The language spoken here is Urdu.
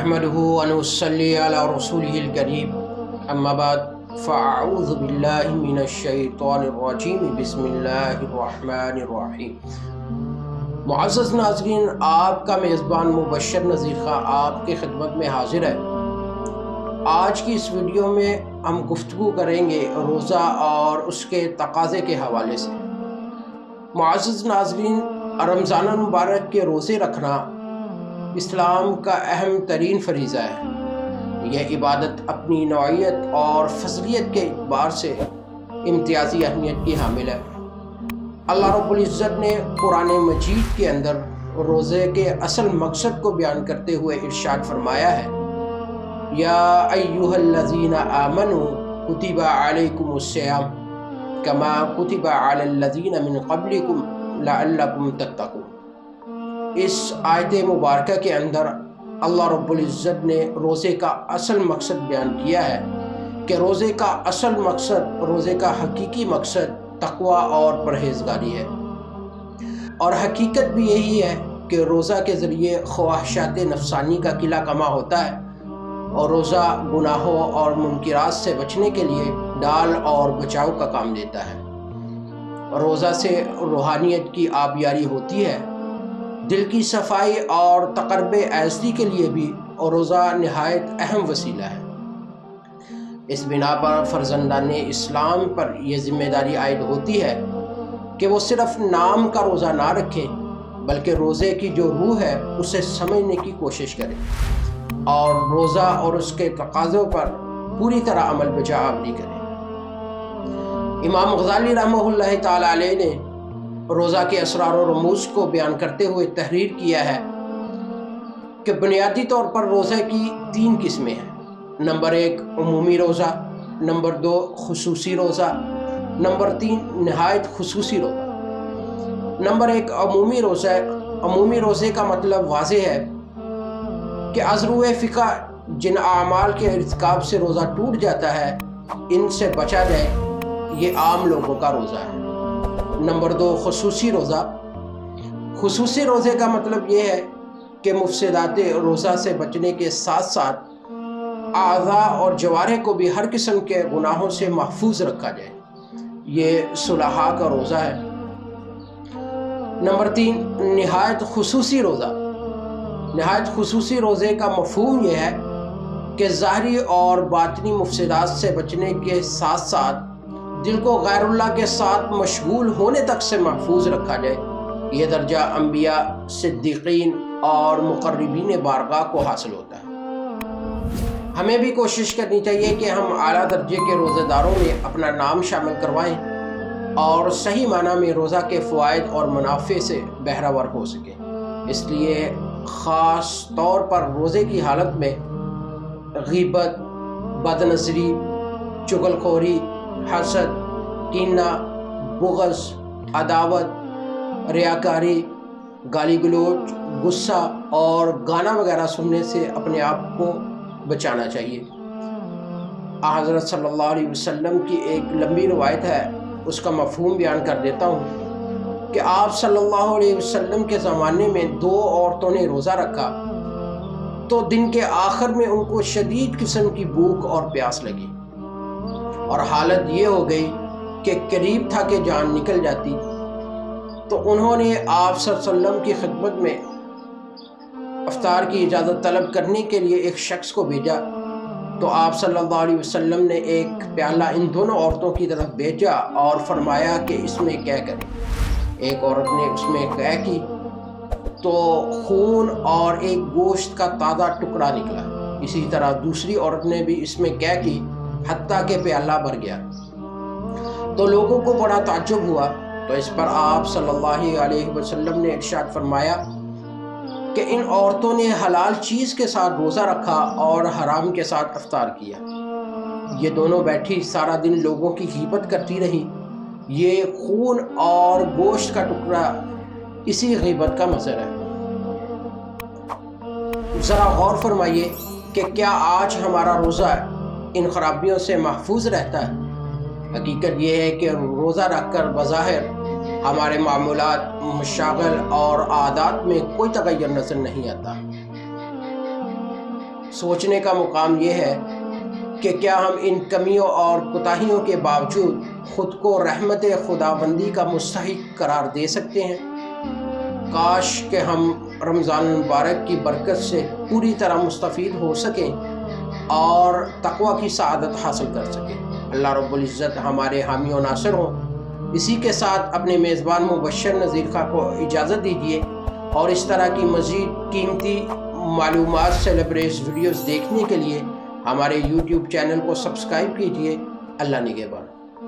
نحمده ونصلي على رسوله الكريم اما بعد فاعوذ باللہ من الشیطان الرجیم بسم اللہ الرحمن الرحیم۔ معزز ناظرین، آپ کا میزبان مبشر نذیر خان آپ کی خدمت میں حاضر ہے۔ آج کی اس ویڈیو میں ہم گفتگو کریں گے روزہ اور اس کے تقاضے کے حوالے سے۔ معزز ناظرین، رمضان المبارک کے روزے رکھنا اسلام کا اہم ترین فریضہ ہے۔ یہ عبادت اپنی نوعیت اور فضیلت کے اعتبار سے امتیازی اہمیت کی حامل ہے۔ اللہ رب العزت نے قرآن مجید کے اندر روزے کے اصل مقصد کو بیان کرتے ہوئے ارشاد فرمایا ہے، یا ایھا الذین آمنوا کتب علیکم الصیام کما کتب علی الذین من قبلکم لعلکم تتقون۔ اس آیت مبارکہ کے اندر اللہ رب العزت نے روزے کا اصل مقصد بیان کیا ہے کہ روزے کا اصل مقصد، روزے کا حقیقی مقصد تقوی اور پرہیزگاری ہے، اور حقیقت بھی یہی ہے کہ روزہ کے ذریعے خواہشات نفسانی کا قلع کما ہوتا ہے، اور روزہ گناہوں اور منکرات سے بچنے کے لیے ڈال اور بچاؤ کا کام دیتا ہے۔ روزہ سے روحانیت کی آبیاری ہوتی ہے، دل کی صفائی اور تقرب ایزدی کے لیے بھی روزہ نہایت اہم وسیلہ ہے۔ اس بنا پر فرزندان اسلام پر یہ ذمہ داری عائد ہوتی ہے کہ وہ صرف نام کا روزہ نہ رکھیں، بلکہ روزے کی جو روح ہے اسے سمجھنے کی کوشش کریں اور روزہ اور اس کے تقاضوں پر پوری طرح عمل بجا آوری کریں۔ امام غزالی رحمہ اللہ تعالی علیہ نے روزہ کے اسرار و رموز کو بیان کرتے ہوئے تحریر کیا ہے کہ بنیادی طور پر روزے کی 3 قسمیں ہیں۔ نمبر 1 عمومی روزہ، نمبر 2 خصوصی روزہ، نمبر 3 نہایت خصوصی روزہ۔ نمبر 1 عمومی روزہ۔ عمومی روزے کا مطلب واضح ہے کہ از روئے فقہ جن اعمال کے ارتکاب سے روزہ ٹوٹ جاتا ہے ان سے بچا جائے، یہ عام لوگوں کا روزہ ہے۔ نمبر 2 خصوصی روزہ۔ خصوصی روزے کا مطلب یہ ہے کہ مفسدات روزہ سے بچنے کے ساتھ ساتھ اعضاء اور جوارح کو بھی ہر قسم کے گناہوں سے محفوظ رکھا جائے، یہ صلحاء کا روزہ ہے۔ نمبر 3 نہایت خصوصی روزہ۔ نہایت خصوصی روزے کا مفہوم یہ ہے کہ ظاہری اور باطنی مفسدات سے بچنے کے ساتھ ساتھ دل کو غیر اللہ کے ساتھ مشغول ہونے تک سے محفوظ رکھا جائے۔ یہ درجہ انبیاء، صدیقین اور مقربین بارگاہ کو حاصل ہوتا ہے۔ ہمیں بھی کوشش کرنی چاہیے کہ ہم اعلیٰ درجے کے روزہ داروں میں اپنا نام شامل کروائیں اور صحیح معنی میں روزہ کے فوائد اور منافع سے بہرہ ور ہو سکیں۔ اس لیے خاص طور پر روزے کی حالت میں غیبت، بد نظری، چغل خوری، حسد، کینہ، بغض، عداوت، ریاکاری، گالی گلوچ، غصہ اور گانا وغیرہ سننے سے اپنے آپ کو بچانا چاہیے۔ حضرت صلی اللہ علیہ وسلم کی ایک لمبی روایت ہے، اس کا مفہوم بیان کر دیتا ہوں کہ آپ صلی اللہ علیہ وسلم کے زمانے میں 2 عورتوں نے روزہ رکھا تو دن کے آخر میں ان کو شدید قسم کی بھوک اور پیاس لگی، اور حالت یہ ہو گئی کہ قریب تھا کہ جان نکل جاتی، تو انہوں نے آپ صلی اللہ علیہ وسلم کی خدمت میں افطار کی اجازت طلب کرنے کے لیے ایک شخص کو بھیجا، تو آپ صلی اللہ علیہ وسلم نے ایک پیالہ ان دونوں عورتوں کی طرف بھیجا اور فرمایا کہ اس میں کیا کریں۔ ایک عورت نے اس میں کیا کی تو خون اور ایک گوشت کا تازہ ٹکڑا نکلا، اسی طرح دوسری عورت نے بھی اس میں کیا کی حتیٰ کہ پیالہ بھر گیا، تو لوگوں کو بڑا تعجب ہوا۔ تو اس پر آپ صلی اللہ علیہ وسلم نے ارشاد فرمایا کہ ان عورتوں نے حلال چیز کے ساتھ روزہ رکھا اور حرام کے ساتھ افطار کیا۔ یہ دونوں بیٹھی سارا دن لوگوں کی غیبت کرتی رہی۔ یہ خون اور گوشت کا ٹکڑا اسی غیبت کا مظہر ہے۔ ذرا غور فرمائیے کہ کیا آج ہمارا روزہ ان خرابیوں سے محفوظ رہتا ہے؟ حقیقت یہ ہے کہ روزہ رکھ کر بظاہر ہمارے معمولات، مشاغل اور عادات میں کوئی تغیر نظر نہیں آتا۔ سوچنے کا مقام یہ ہے کہ کیا ہم ان کمیوں اور کوتاہیوں کے باوجود خود کو رحمت خداوندی کا مستحق قرار دے سکتے ہیں؟ کاش کہ ہم رمضان المبارک کی برکت سے پوری طرح مستفید ہو سکیں اور تقوی کی سعادت حاصل کر سکیں۔ اللہ رب العزت ہمارے حامی و ناصر ہوں۔ اسی کے ساتھ اپنے میزبان مبشر نذیر خان کو اجازت دیجیے، اور اس طرح کی مزید قیمتی معلومات سے لیبریس ویڈیوز دیکھنے کے لیے ہمارے YouTube چینل کو سبسکرائب کیجیے۔ اللہ نگہبان۔